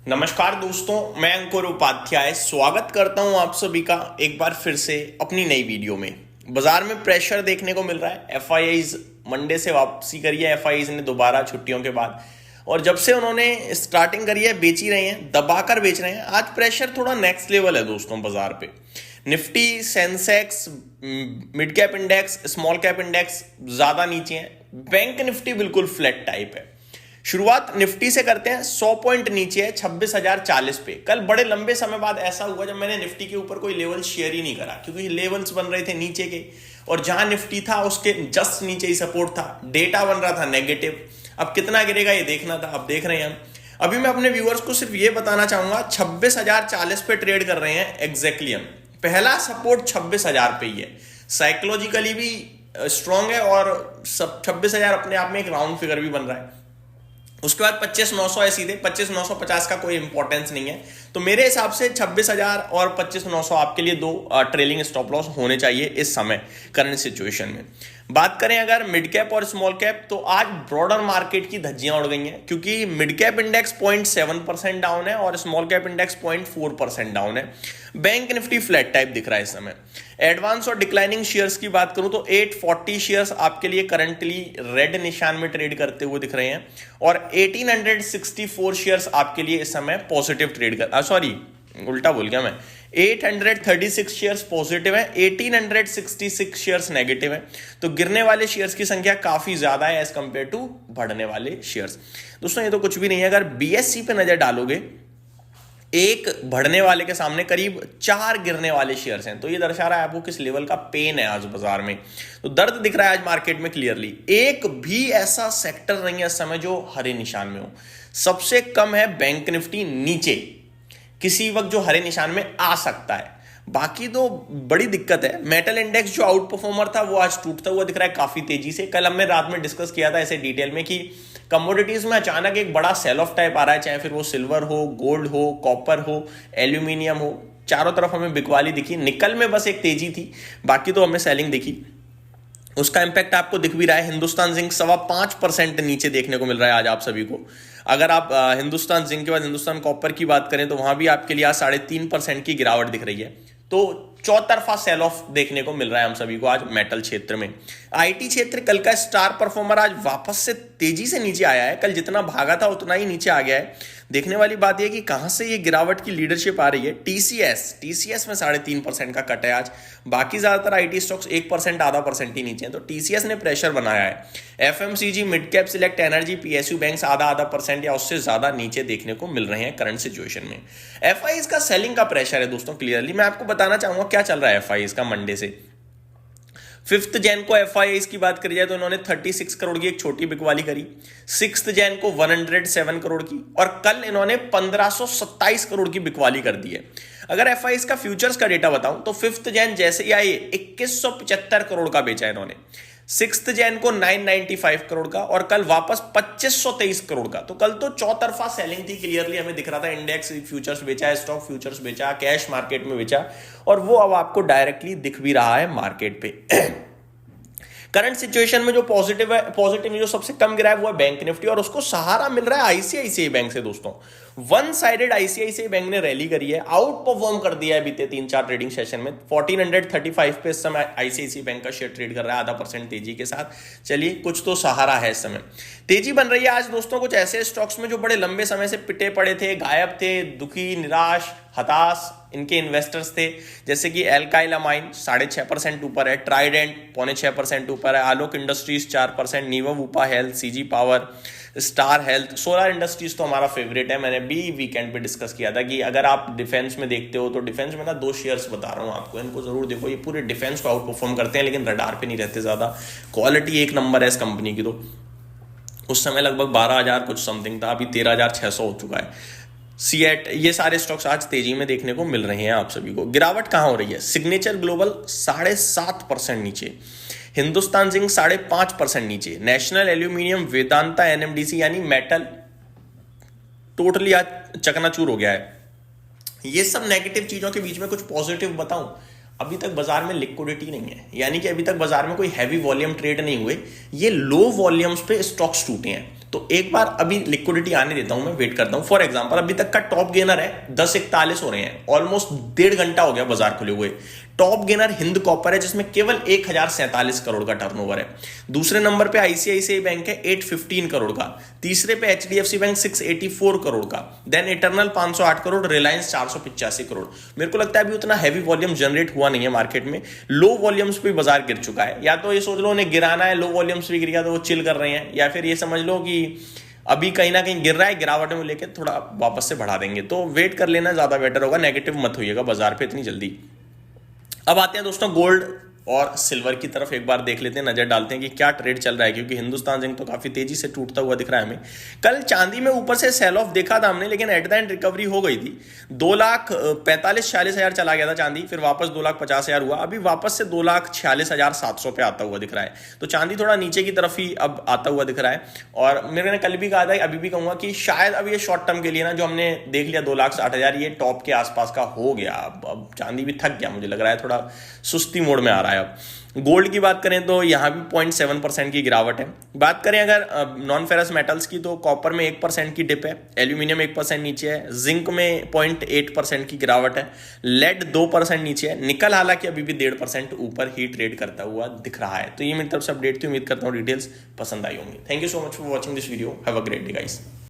नमस्कार दोस्तों, मैं अंकुर उपाध्याय स्वागत करता हूं आप सभी का एक बार फिर से अपनी नई वीडियो में। बाजार में प्रेशर देखने को मिल रहा है। एफआईआईज मंडे से वापसी करी है एफआईआईज ने दोबारा छुट्टियों के बाद, और जब से उन्होंने स्टार्टिंग करी है बेच ही रहे हैं, दबाकर बेच रहे हैं। आज प्रेशर थोड़ा नेक्स्ट लेवल है दोस्तों बाजार पे। Nifty, Sensex, mid cap index, small cap index ज्यादा नीचे है। बैंक निफ्टी बिल्कुल फ्लैट टाइप है। शुरुआत निफ्टी से करते हैं। 100 पॉइंट नीचे है 26,040 पे। कल बड़े लंबे समय बाद ऐसा हुआ जब मैंने निफ्टी के ऊपर कोई लेवल शेयर ही नहीं करा, क्योंकि लेवल्स बन रहे थे नीचे के, और जहां निफ्टी था उसके जस्ट नीचे ही सपोर्ट था। डेटा बन रहा था नेगेटिव। अब कितना गिरेगा ये देखना था, अब देख रहे हैं हम। अभी मैं अपने व्यूअर्स को सिर्फ ये बताना चाहूंगा, 26,040 पे ट्रेड कर रहे हैं एग्जैक्टली हम। पहला सपोर्ट 26,000 पे ही है। साइकोलॉजिकली भी स्ट्रांग है, और सब 26,000 अपने आप में एक राउंड फिगर भी बन रहा है। उसके बाद 25,900 है सीधे। 25,950 का कोई इंपॉर्टेंस नहीं है। तो मेरे हिसाब से 26,000 और 25,900 आपके लिए दो ट्रेलिंग स्टॉप लॉस होने चाहिए इस समय करंट सिचुएशन में। बात करें अगर मिड कैप और स्मॉल कैप, तो आज ब्रॉडर मार्केट की धज्जियां उड़ गई हैं, क्योंकि मिड कैप इंडेक्स 0.7% डाउन है और स्मॉल कैप इंडेक्स 0.4% डाउन है। बैंक निफ्टी फ्लैट टाइप दिख रहा है इस समय। एडवांस और डिक्लाइनिंग शेयर्स की बात करूं तो 840 शेयर्स आपके लिए करंटली रेड निशान में ट्रेड करते हुए दिख रहे हैं, और 1864 शेयर्स आपके लिए इस समय पॉजिटिव ट्रेड कर, सॉरी उल्टा बोल गया मैं। 836 शेयर्स पॉजिटिव है, 1866 शेयर्स नेगेटिव है। तो गिरने वाले शेयर्स की संख्या काफी ज्यादा है एज कंपेयर टू बढ़ने वाले शेयर्स। दोस्तों ये तो कुछ भी नहीं है। अगर बीएससी पे नजर डालोगे, एक बढ़ने वाले के सामने करीब 4 गिरने वाले शेयर्स हैं। तो ये दर्शा रहा है आपको किस लेवल का पेन है आज बाजार में। तो दर्द दिख रहा है आज मार्केट में क्लियरली। एक भी ऐसा सेक्टर नहीं है इस समय जो हरे निशान में हो। सबसे कम है बैंक निफ्टी नीचे, किसी वक्त जो हरे निशान में आ सकता है। बाकी तो बड़ी दिक्कत है। मेटल इंडेक्स जो आउट परफॉर्मर था वो आज टूटता हुआ दिख रहा है काफी तेजी से। कल हमने रात में डिस्कस किया था ऐसे डिटेल में कि कमोडिटीज में अचानक एक बड़ा सेल ऑफ टाइप आ रहा है, चाहे फिर वो सिल्वर हो, गोल्ड हो, कॉपर हो, एल्यूमिनियम हो। चारों तरफ हमें बिकवाली दिखी। निकल में बस एक तेजी थी, बाकी तो हमें सेलिंग दिखी। उसका इंपैक्ट आपको दिख भी रहा है। हिंदुस्तान जिंक 5.25% नीचे देखने को मिल रहा है आज आप सभी को। अगर आप हिंदुस्तान जिंक के बाद हिंदुस्तान कॉपर की बात करें तो वहां भी आपके लिए आज 3.5% की गिरावट दिख रही है। तो चौतरफा सेल ऑफ देखने को मिल रहा है हम सभी को आज मेटल क्षेत्र में। आईटी क्षेत्र कल का स्टार परफॉर्मर आज वापस से तेजी से नीचे आया है। कल जितना भागा था उतना ही नीचे आ गया है। देखने वाली बात यह कि कहां से ये गिरावट की लीडरशिप आ रही है। टीसीएस में 3.5% का कट है आज। बाकी ज्यादातर आईटी स्टॉक्स 1% आधा परसेंट ही नीचे हैं। तो टीसीएस ने प्रेशर बनाया है। FMCG, mid cap, select energy, PSU banks आधा परसेंट या उससे ज्यादा नीचे देखने को मिल रहे हैं करंट सिचुएशन में। एफआईआईज का सेलिंग का प्रेशर है दोस्तों क्लियरली। मैं आपको बताना चाहूंगा क्या चल रहा है एफआईआईज का मंडे से। 5 जैन को एफआईआईज की बात करी जाए तो इन्होंने 36 करोड़ की एक छोटी बिकवाली करी। 6 जैन को 107 करोड़ की, और कल इन्होंने 1527 करोड़ की बिकवाली कर दी है। अगर एफआईआईज का फ्यूचर्स का डेटा बताऊं तो 5 जैन जैसे ही आए 2175 करोड़ का बेचा इन्होंने। 6 जैन को 995 करोड़ का, और कल वापस 2523 करोड़ का। तो कल तो चौतरफा सेलिंग थी क्लियरली, हमें दिख रहा था। इंडेक्स फ्यूचर्स बेचा, स्टॉक फ्यूचर्स बेचा, कैश मार्केट में बेचा, और वो अब आपको डायरेक्टली दिख भी रहा है मार्केट पे। करंट सिचुएशन में जो पॉजिटिव जो सबसे कम गिरा है वो है बैंक निफ्टी, और उसको सहारा मिल रहा है आईसीआईसीआई बैंक से दोस्तों। वन साइडेड आईसीआईसीआई बैंक ने रैली करी है, आउट परफॉर्म कर दिया है बीते 3-4 ट्रेडिंग सेशन में। 1435 पे इस समय आईसीआईसीआई बैंक का शेयर ट्रेड कर रहा है आधा परसेंट तेजी के साथ। चलिए कुछ तो सहारा है इस समय। तेजी बन रही है आज दोस्तों कुछ ऐसे स्टॉक्स में जो बड़े लंबे समय से पिटे पड़े थे, गायब थे, दुखी, निराश, हताश इनके इन्वेस्टर्स थे। जैसे कि एल्काइल अमाइन 6.5% ऊपर है, ट्राइडेंट 6.25% ऊपर है, Alok Industries 4%, Niva Bupa Health, CG Power, Star Health, Solar Industries तो हमारा फेवरेट है। मैंने भी वीकेंड पे डिस्कस किया था कि अगर आप डिफेंस में देखते हो तो डिफेंस में ना 2 शेयर्स बता रहा हूं आपको, इनको जरूर देखो। ये पूरे डिफेंस को आउट परफॉर्म करते हैं, लेकिन रडार पे नहीं रहते ज्यादा। क्वालिटी एक नंबर है इस कंपनी की। तो उस समय लगभग 12,000 कुछ समथिंग था, अभी 13,600 हो चुका है। सीएट, ये सारे स्टॉक्स आज तेजी में देखने को मिल रहे हैं आप सभी को। गिरावट कहां हो रही है? सिग्नेचर ग्लोबल 7.5% नीचे, हिंदुस्तान जिंक 5.5% नीचे, नेशनल एल्यूमिनियम, वेदांता, एनएमडीसी यानी मेटल टोटली आज चकनाचूर हो गया है। ये सब नेगेटिव चीजों के बीच में कुछ पॉजिटिव बताऊं, अभी तक बाजार में लिक्विडिटी नहीं है, यानी कि अभी तक बाजार में कोई हैवी वॉल्यूम ट्रेड नहीं हुए। ये लो वॉल्यूम्स पे स्टॉक्स टूटे हैं। तो एक बार अभी लिक्विडिटी आने देता हूं, मैं वेट करता हूं। फॉर एग्जांपल अभी तक का टॉप गेनर है 10:41 हो रहे हैं, ऑलमोस्ट 1.5 घंटा हो गया बाजार खुले हुए। टॉप गेनर हिंद कॉपर है जिसमें केवल 1047 करोड़ का टर्नओवर है। दूसरे नंबर पे आईसीआईसीआई बैंक है 815 करोड़ का। तीसरे पे एचडीएफसी बैंक 684 करोड़ का। देन इटरनल 508 करोड़, रिलायंस 485 करोड़। मेरे को लगता है अभी उतना हैवी वॉल्यूम जनरेट हुआ नहीं है मार्केट में। लो वॉल्यूम्स पे बाजार गिर चुका है। या तो ये सोच लो उन्हें गिराना है, लो वॉल्यूम्स भी गिर गया तो वो चिल कर रहे हैं, या फिर ये समझ लो कि अभी कहीं ना कहीं गिर रहा है, गिरावट में लेके थोड़ा वापस से बढ़ा देंगे। तो वेट कर लेना ज्यादा बेटर होगा, नेगेटिव मत होइएगा बाजार पे इतनी जल्दी। अब आते हैं दोस्तों गोल्ड और सिल्वर की तरफ, एक बार देख लेते हैं, नजर डालते हैं कि क्या ट्रेड चल रहा है, क्योंकि हिंदुस्तान जिंक तो काफी तेजी से टूटता हुआ दिख रहा है हमें। कल चांदी में ऊपर से सेल ऑफ देखा था हमने, लेकिन एट द एंड रिकवरी हो गई थी। 2,45,46,000 चला गया था चांदी, फिर वापस 2,50,000 हुआ, अभी वापस से 2,46,700 पे आता हुआ दिख रहा है। तो चांदी थोड़ा नीचे की तरफ ही अब आता हुआ दिख रहा है। और मैंने कल भी कहा था, अभी भी कहूंगा कि शायद अब ये शॉर्ट टर्म के लिए ना, जो हमने देख लिया 2,60,000 ये टॉप के आसपास का हो गया। अब चांदी भी थक गया, मुझे लग रहा है थोड़ा सुस्ती मोड में आ रहा है। अब गोल्ड की बात करें तो यहां भी 0.7% की गिरावट है। बात करें अगर नॉन फेरस मेटल्स की, तो कॉपर में 1% की डिप है, एल्यूमिनियम 1% नीचे है, जिंक में 0.8% की गिरावट है, लेड 2% नीचे है, निकल हालांकि अभी भी 1.5% ऊपर ही ट्रेड करता हुआ दिख रहा है। तो ये मेरी तरफ से अपडेट थी, उम्मीद करता हूँ डिटेल्स पसंद आई होंगी। Thank you so much for watching this video, have a great day guys.